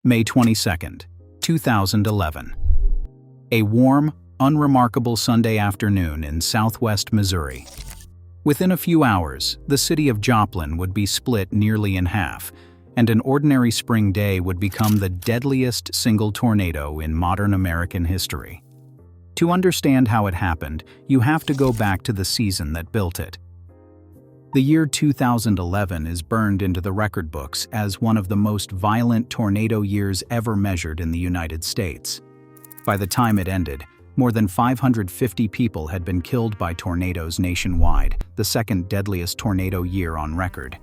May 22, 2011. A warm, unremarkable Sunday afternoon in southwest Missouri. Within a few hours, the city of Joplin would be split nearly in half, and an ordinary spring day would become the deadliest single tornado in modern American history. To understand how it happened, you have to go back to the season that built it. The year 2011 is burned into the record books as one of the most violent tornado years ever measured in the United States. By the time it ended, more than 550 people had been killed by tornadoes nationwide, the second deadliest tornado year on record.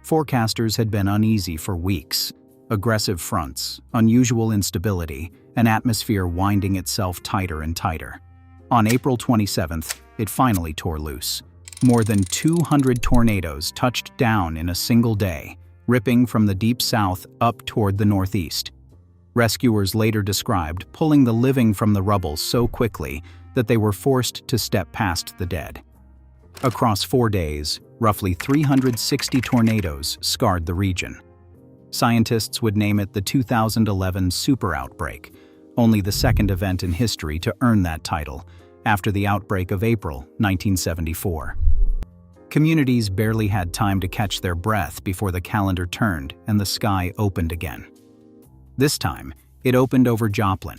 Forecasters had been uneasy for weeks. Aggressive fronts, unusual instability, an atmosphere winding itself tighter and tighter. On April 27th, it finally tore loose. More than 200 tornadoes touched down in a single day, ripping from the deep south up toward the northeast. Rescuers later described pulling the living from the rubble so quickly that they were forced to step past the dead. Across 4 days, roughly 360 tornadoes scarred the region. Scientists would name it the 2011 super outbreak, only the second event in history to earn that title, after the outbreak of April 1974. Communities barely had time to catch their breath before the calendar turned and the sky opened again. This time, it opened over Joplin.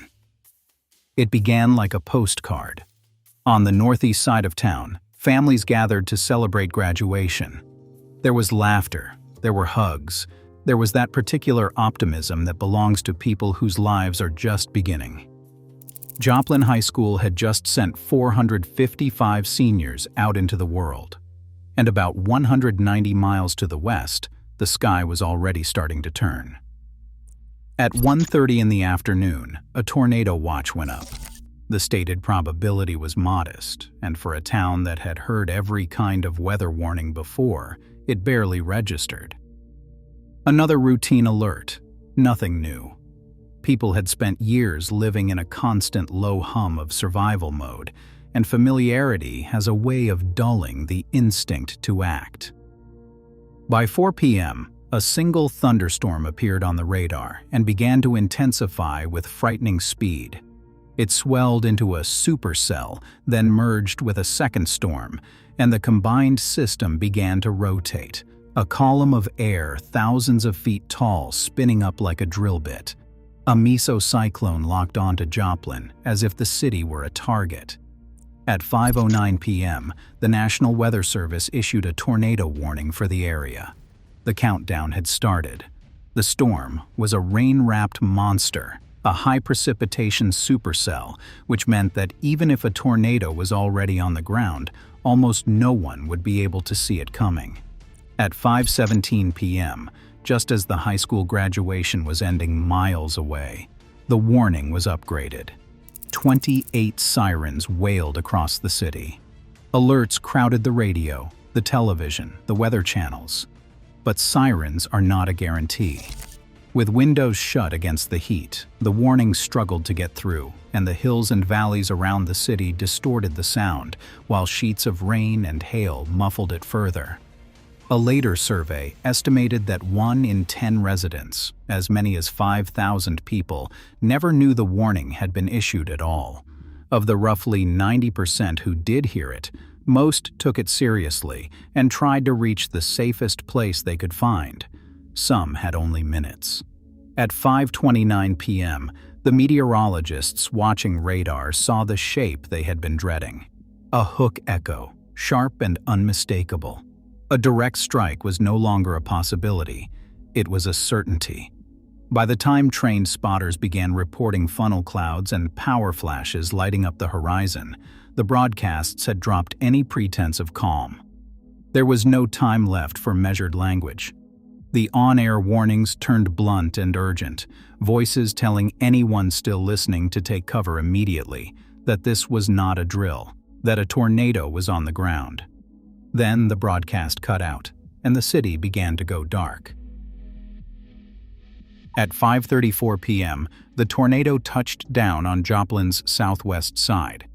It began like a postcard. On the northeast side of town, families gathered to celebrate graduation. There was laughter, there were hugs, there was that particular optimism that belongs to people whose lives are just beginning. Joplin High School had just sent 455 seniors out into the world. And about 190 miles to the west, the sky was already starting to turn. At 1:30 in the afternoon, a tornado watch went up. The stated probability was modest, and for a town that had heard every kind of weather warning before, it barely registered. Another routine alert, nothing new. People had spent years living in a constant low hum of survival mode, and familiarity has a way of dulling the instinct to act. By 4 p.m., a single thunderstorm appeared on the radar and began to intensify with frightening speed. It swelled into a supercell, then merged with a second storm, and the combined system began to rotate, a column of air thousands of feet tall spinning up like a drill bit. A mesocyclone locked onto Joplin as if the city were a target. At 5:09 p.m., the National Weather Service issued a tornado warning for the area. The countdown had started. The storm was a rain-wrapped monster, a high-precipitation supercell, which meant that even if a tornado was already on the ground, almost no one would be able to see it coming. At 5:17 p.m., just as the high school graduation was ending miles away, the warning was upgraded. 28 sirens wailed across the city. Alerts crowded the radio, the television, the weather channels. But sirens are not a guarantee. With windows shut against the heat, the warning struggled to get through, and the hills and valleys around the city distorted the sound, while sheets of rain and hail muffled it further. A later survey estimated that 1 in 10 residents, as many as 5,000 people, never knew the warning had been issued at all. Of the roughly 90% who did hear it, most took it seriously and tried to reach the safest place they could find. Some had only minutes. At 5:29 p.m., the meteorologists watching radar saw the shape they had been dreading. A hook echo, sharp and unmistakable. A direct strike was no longer a possibility. It was a certainty. By the time trained spotters began reporting funnel clouds and power flashes lighting up the horizon, the broadcasts had dropped any pretense of calm. There was no time left for measured language. The on-air warnings turned blunt and urgent, voices telling anyone still listening to take cover immediately, that this was not a drill, that a tornado was on the ground. Then the broadcast cut out, and the city began to go dark. At 5:34 p.m., the tornado touched down on Joplin's southwest side.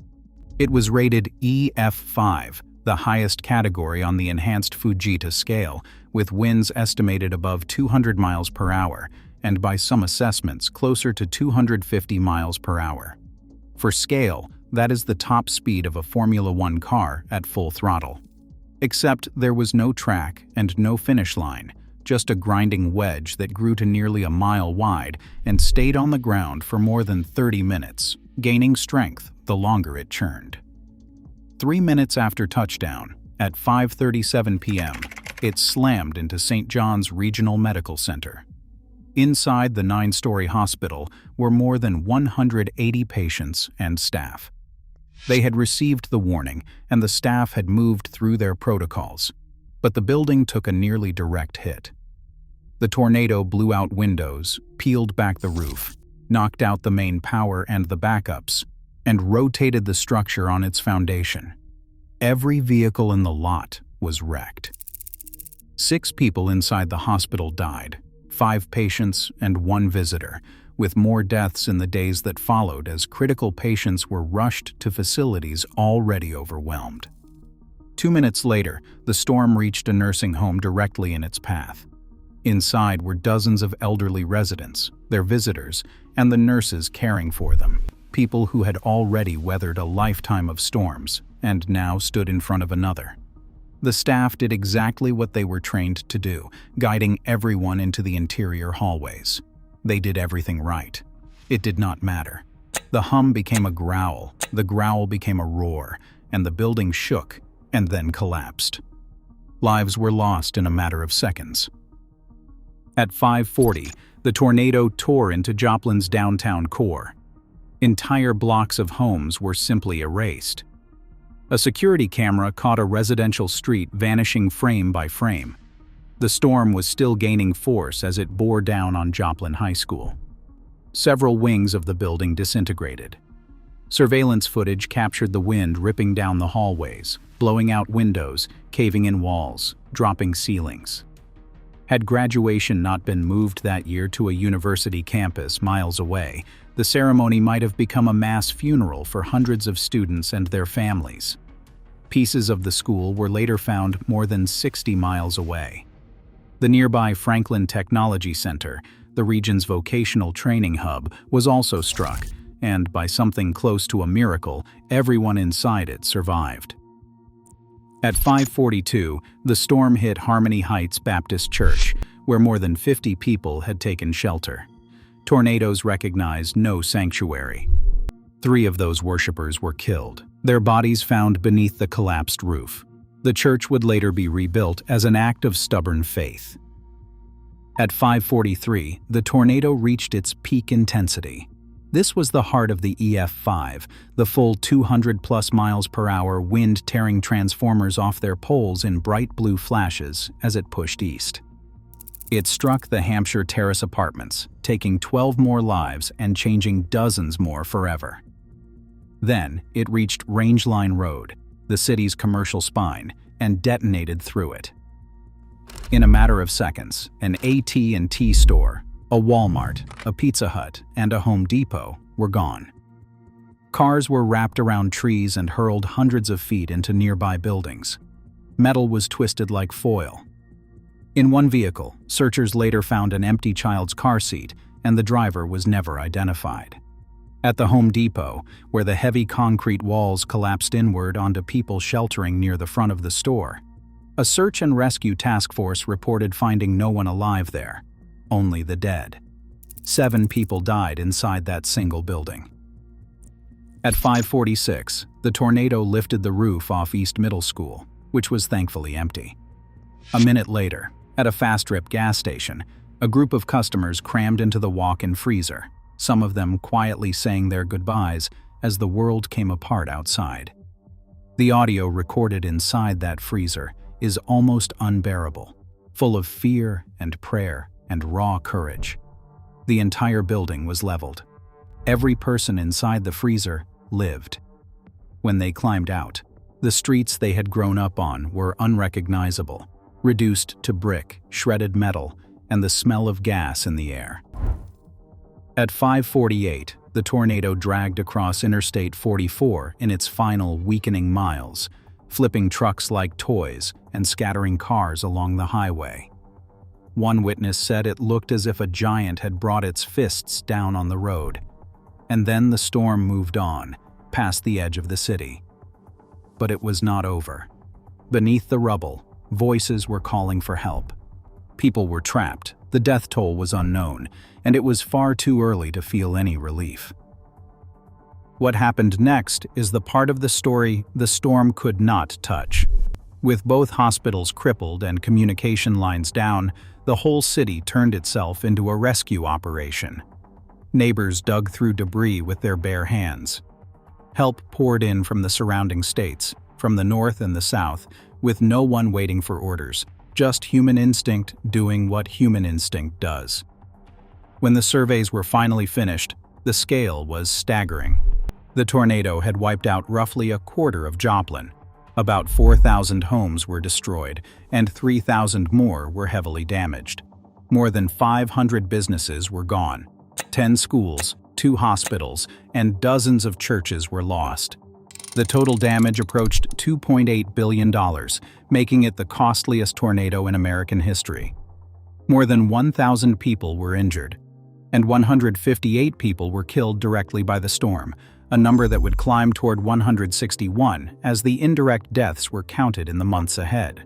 It was rated EF5, the highest category on the enhanced Fujita scale, with winds estimated above 200 miles per hour and by some assessments closer to 250 miles per hour. For scale, that is the top speed of a Formula One car at full throttle. Except there was no track and no finish line, just a grinding wedge that grew to nearly a mile wide and stayed on the ground for more than 30 minutes, gaining strength the longer it churned. 3 minutes after touchdown, at 5:37 p.m., it slammed into St. John's Regional Medical Center. Inside the 9-story hospital were more than 180 patients and staff. They had received the warning, and the staff had moved through their protocols, but the building took a nearly direct hit. The tornado blew out windows, peeled back the roof, knocked out the main power and the backups, and rotated the structure on its foundation. Every vehicle in the lot was wrecked. 6 people inside the hospital died, 5 patients and 1 visitor, with more deaths in the days that followed as critical patients were rushed to facilities already overwhelmed. 2 minutes later, the storm reached a nursing home directly in its path. Inside were dozens of elderly residents, their visitors, and the nurses caring for them, people who had already weathered a lifetime of storms and now stood in front of another. The staff did exactly what they were trained to do, guiding everyone into the interior hallways. They did everything right. It did not matter. The hum became a growl, the growl became a roar, and the building shook and then collapsed. Lives were lost in a matter of seconds. At 5:40, the tornado tore into Joplin's downtown core. Entire blocks of homes were simply erased. A security camera caught a residential street vanishing frame by frame. The storm was still gaining force as it bore down on Joplin High School. Several wings of the building disintegrated. Surveillance footage captured the wind ripping down the hallways, blowing out windows, caving in walls, dropping ceilings. Had graduation not been moved that year to a university campus miles away, the ceremony might have become a mass funeral for hundreds of students and their families. Pieces of the school were later found more than 60 miles away. The nearby Franklin Technology Center, the region's vocational training hub, was also struck, and by something close to a miracle, everyone inside it survived. At 5:42, the storm hit Harmony Heights Baptist Church, where more than 50 people had taken shelter. Tornadoes recognized no sanctuary. 3 of those worshipers were killed, their bodies found beneath the collapsed roof. The church would later be rebuilt as an act of stubborn faith. At 5:43, the tornado reached its peak intensity. This was the heart of the EF5, the full 200+ miles per hour wind tearing transformers off their poles in bright blue flashes as it pushed east. It struck the Hampshire Terrace apartments, taking 12 more lives and changing dozens more forever. Then, it reached Rangeline Road, the city's commercial spine, and detonated through it. In a matter of seconds, an AT&T store, a Walmart, a Pizza Hut, and a Home Depot were gone. Cars were wrapped around trees and hurled hundreds of feet into nearby buildings. Metal was twisted like foil. In one vehicle, searchers later found an empty child's car seat, and the driver was never identified. At the Home Depot, where the heavy concrete walls collapsed inward onto people sheltering near the front of the store, a search and rescue task force reported finding no one alive there, only the dead. 7 people died inside that single building. At 5:46, the tornado lifted the roof off East Middle School, which was thankfully empty. A minute later, at a Fast Trip gas station, a group of customers crammed into the walk-in freezer, some of them quietly saying their goodbyes as the world came apart outside. The audio recorded inside that freezer is almost unbearable, full of fear and prayer and raw courage. The entire building was leveled. Every person inside the freezer lived. When they climbed out, the streets they had grown up on were unrecognizable, reduced to brick, shredded metal, and the smell of gas in the air. At 5:48, the tornado dragged across Interstate 44 in its final weakening miles, flipping trucks like toys and scattering cars along the highway. One witness said it looked as if a giant had brought its fists down on the road. And then the storm moved on, past the edge of the city. But it was not over. Beneath the rubble, voices were calling for help. People were trapped, the death toll was unknown, and it was far too early to feel any relief. What happened next is the part of the story the storm could not touch. With both hospitals crippled and communication lines down, the whole city turned itself into a rescue operation. Neighbors dug through debris with their bare hands. Help poured in from the surrounding states, from the north and the south, with no one waiting for orders, just human instinct doing what human instinct does. When the surveys were finally finished, the scale was staggering. The tornado had wiped out roughly a quarter of Joplin. About 4,000 homes were destroyed, and 3,000 more were heavily damaged. More than 500 businesses were gone. 10 schools, 2 hospitals, and dozens of churches were lost. The total damage approached $2.8 billion, making it the costliest tornado in American history. More than 1,000 people were injured, and 158 people were killed directly by the storm, a number that would climb toward 161 as the indirect deaths were counted in the months ahead.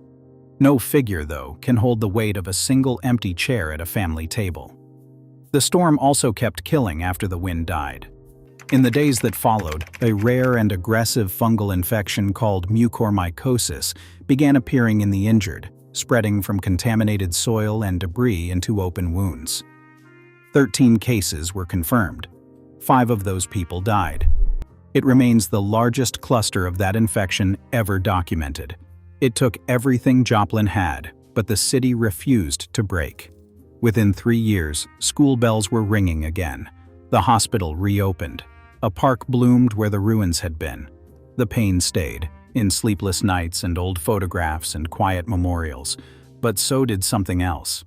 No figure, though, can hold the weight of a single empty chair at a family table. The storm also kept killing after the wind died. In the days that followed, a rare and aggressive fungal infection called mucormycosis began appearing in the injured, spreading from contaminated soil and debris into open wounds. 13 cases were confirmed. 5 of those people died. It remains the largest cluster of that infection ever documented. It took everything Joplin had, but the city refused to break. Within 3 years, school bells were ringing again. The hospital reopened. A park bloomed where the ruins had been. The pain stayed, in sleepless nights and old photographs and quiet memorials, but so did something else.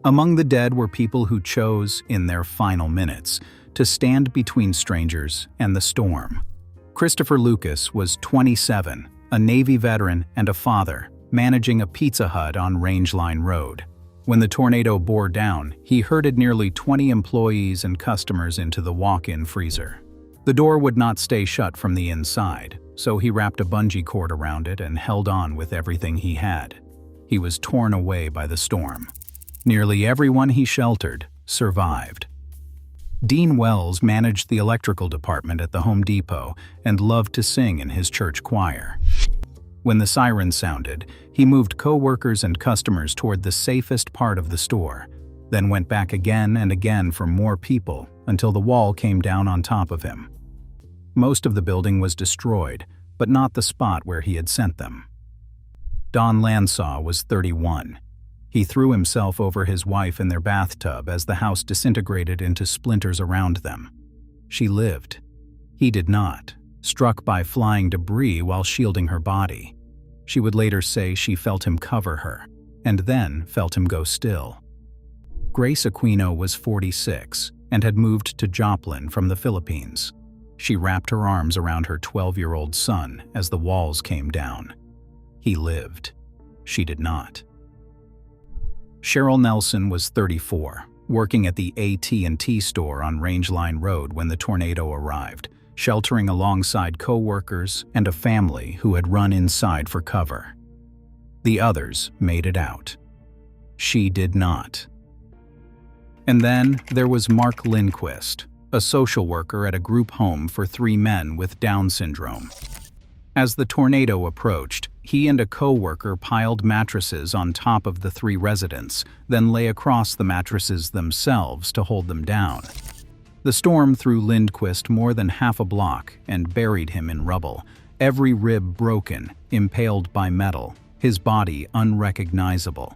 Among the dead were people who chose, in their final minutes, to stand between strangers and the storm. Christopher Lucas was 27, a Navy veteran and a father, managing a Pizza Hut on Rangeline Road. When the tornado bore down, he herded nearly 20 employees and customers into the walk-in freezer. The door would not stay shut from the inside, so he wrapped a bungee cord around it and held on with everything he had. He was torn away by the storm. Nearly everyone he sheltered survived. Dean Wells managed the electrical department at the Home Depot and loved to sing in his church choir. When the siren sounded, he moved co-workers and customers toward the safest part of the store, then went back again and again for more people until the wall came down on top of him. Most of the building was destroyed, but not the spot where he had sent them. Don Lansaw was 31. He threw himself over his wife in their bathtub as the house disintegrated into splinters around them. She lived. He did not, struck by flying debris while shielding her body. She would later say she felt him cover her, and then felt him go still. Grace Aquino was 46 and had moved to Joplin from the Philippines. She wrapped her arms around her 12-year-old son as the walls came down. He lived. She did not. Cheryl Nelson was 34, working at the AT&T store on Rangeline Road when the tornado arrived, sheltering alongside co-workers and a family who had run inside for cover. The others made it out. She did not. And then there was Mark Lindquist, a social worker at a group home for 3 men with Down syndrome. As the tornado approached, he and a co-worker piled mattresses on top of the 3 residents, then lay across the mattresses themselves to hold them down. The storm threw Lindquist more than half a block and buried him in rubble, every rib broken, impaled by metal, his body unrecognizable.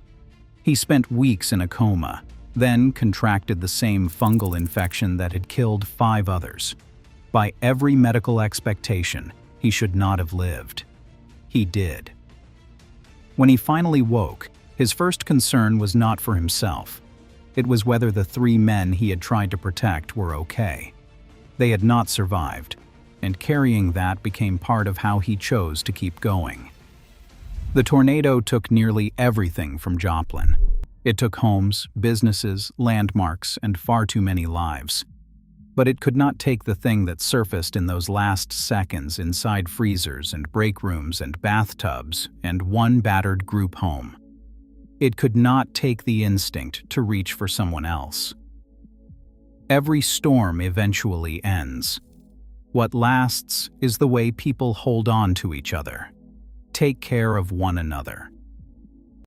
He spent weeks in a coma, then contracted the same fungal infection that had killed 5 others. By every medical expectation, he should not have lived. He did. When he finally woke, his first concern was not for himself. It was whether the 3 men he had tried to protect were okay. They had not survived, and carrying that became part of how he chose to keep going. The tornado took nearly everything from Joplin. It took homes, businesses, landmarks, and far too many lives. But it could not take the thing that surfaced in those last seconds inside freezers and break rooms and bathtubs and one battered group home. It could not take the instinct to reach for someone else. Every storm eventually ends. What lasts is the way people hold on to each other, take care of one another,